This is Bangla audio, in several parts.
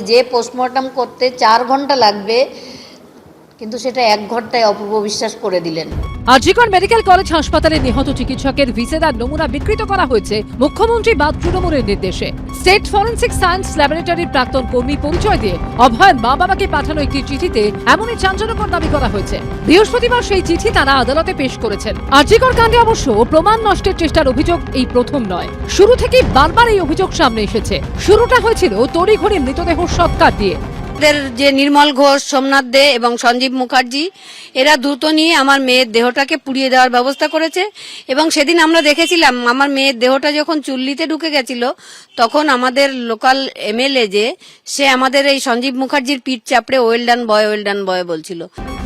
যে পোস্টমর্টম করতে 4 ঘন্টা লাগবে, কিন্তু সেটা 1 ঘন্টায় অপূর্ব বিশ্বাস করে দিলেন। আরজিকর মেডিকেল কলেজ হাসপাতালে নিহত চিকিৎসকের ভিসেদার নমুনা বিকৃত করা হয়েছে মুখ্যমন্ত্রী বা তৃণমূলের নির্দেশে। স্টেট ফরেন্সিক সায়েন্স ল্যাবরেটরির প্রাক্তন কর্মী পরিচয় দিয়ে অভয়ের মা বাবাকে পাঠানো একটি চিঠিতে এমনই চাঞ্চল্যকর দাবি করা হয়েছে। বৃহস্পতিবার সেই চিঠি তারা আদালতে পেশ করেছেন। আরজিকর কাণ্ডে অবশ্য প্রমাণ নষ্টের চেষ্টার অভিযোগ এই প্রথম নয়, শুরু থেকেই বারবার এই অভিযোগ সামনে এসেছে। শুরুটা হয়েছিল তড়িঘড়ি মৃতদেহ সৎকার দিয়ে। যে নির্মল ঘোষ, সোমনাথ দে এবং সঞ্জীব মুখার্জি, এরা দ্রুত নিয়ে আমার মেয়ের দেহটাকে পুড়িয়ে দেওয়ার ব্যবস্থা করেছে। এবং সেদিন আমরা দেখেছিলাম আমার মেয়ের দেহটা যখন চুল্লিতে ঢুকে গেছিল, তখন আমাদের লোকাল এমএলএ সে আমাদের এই সঞ্জীব মুখার্জির পিঠ চাপড়ে ওয়েল ডান বয় বলছিল।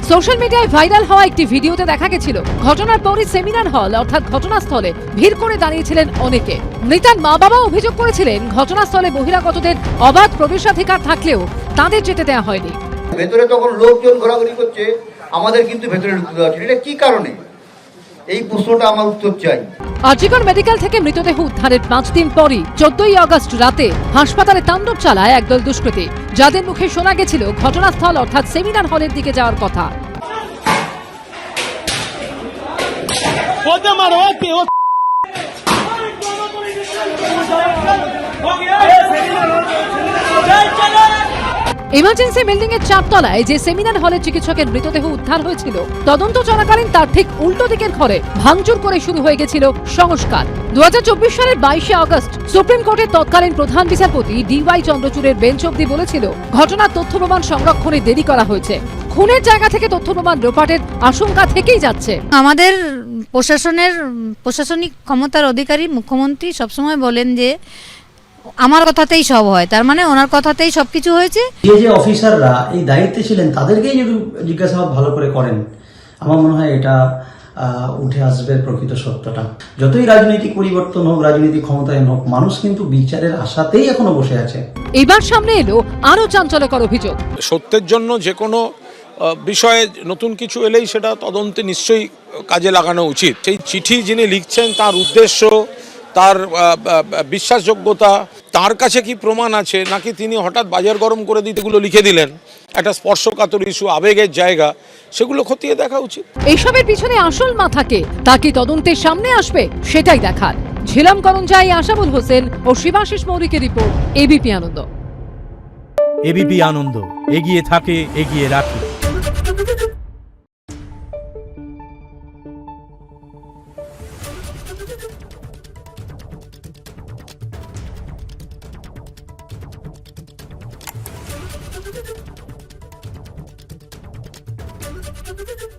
সোশ্যাল মিডিয়ায় ভাইরাল হওয়া একটি ভিডিওতে দেখা গেছিল ঘটনার পরই সেমিনার হল অর্থাৎ ঘটনাস্থলে ভিড় করে দাঁড়িয়েছিলেন অনেকে। মৃতার মা বাবা অভিযোগ করেছিলেন ঘটনাস্থলে বহিরাগতদের অবাধ প্রবেশাধিকার থাকলেও তাদের যেতে দেওয়া হয়নি। ভেতরে তখন লোকজন ঘোরাঘুরি করছে, আমাদের কিন্তু ভেতরে ঢুকতে দেওয়া হচ্ছে। এটা কি কারণে? এই প্রশ্নটা আমার উত্তর চাই। আরজিকর মেডিকেল থেকে মৃতদেহ উদ্ধারের 5 দিন পরই 14ই আগস্ট রাতে হাসপাতালে তাণ্ডব চালায় একদল দুষ্কৃতী, যাদের মুখে শোনা গেছিল ঘটনাস্থল অর্থাৎ সেমিনার হলের দিকে যাওয়ার কথা। ইমার্জেন্সি বিল্ডিং এর 4 তলায় যে সেমিনার হলে চিকিৎসকের মৃতদেহ উদ্ধার হয়েছিল, তদন্ত চলাকালীন তার ঠিক উল্টো দিকের ঘরে ভাঙচুর করে শুরু হয়ে গেছিল সংস্কার। 2024 সালের 22শে আগস্ট সুপ্রিম কোর্টের তৎকালীন প্রধান বিচারপতি ডিওয়াই চন্দ্রচূড়ের বেঞ্চ অবধি বলেছিল ঘটনার তথ্য প্রমাণ সংরক্ষণে দেরি করা হয়েছে। খুনের জায়গা থেকে তথ্য প্রমাণ লোপাটের আশঙ্কা থেকেই যাচ্ছে। আমাদের প্রশাসনিক ক্ষমতার অধিকারী মুখ্যমন্ত্রী সবসময় বলেন যে আমার কথাতেই সব হয়, তার মানে ওনার কথাতেই সবকিছু হয়েছে। যে অফিসাররা এই দায়িত্বে ছিলেন তাদেরকেই যদি জিজ্ঞাসাবাদ ভালো করে করেন, আমার মনে হয় এটা উঠে আসবে প্রকৃত সত্যটা। যতই রাজনৈতিক পরিবর্তন হোক, রাজনৈতিক ক্ষমতায়ন হোক, মানুষ কিন্তু বিচারের আশাতেই এখনো বসে আছে। এবার সামনে এলো আরো চাঞ্চল্যকর অভিযোগ। সত্যের জন্য যে কোনো বিষয়ে নতুন কিছু এলেই সেটা তদন্তে নিশ্চয়ই কাজে লাগানো উচিত। সেই চিঠি যিনি লিখছেন তার উদ্দেশ্য, তার বিশ্বাসযোগ্যতা, তার কাছে কি প্রমাণ আছে, নাকি তিনি হঠাৎ বাজার গরম করে দিতে এগুলো লিখে দিলেন, একটা স্পর্শকাতর ইস্যু, আবেগের জায়গা, সেগুলো খতিয়ে দেখা উচিত। এইসবের পিছনে আসল মাথাকে তা কি তদন্তের সামনে আসবে সেটাই দেখার। ঝিলাম করঞ্জাই, আশাবুল হোসেন ও শিবাশিস মৌরিকের রিপোর্ট, এবিপি আনন্দ। এবিপি আনন্দ, এগিয়ে থাকে, এগিয়ে রাখে। Thank you.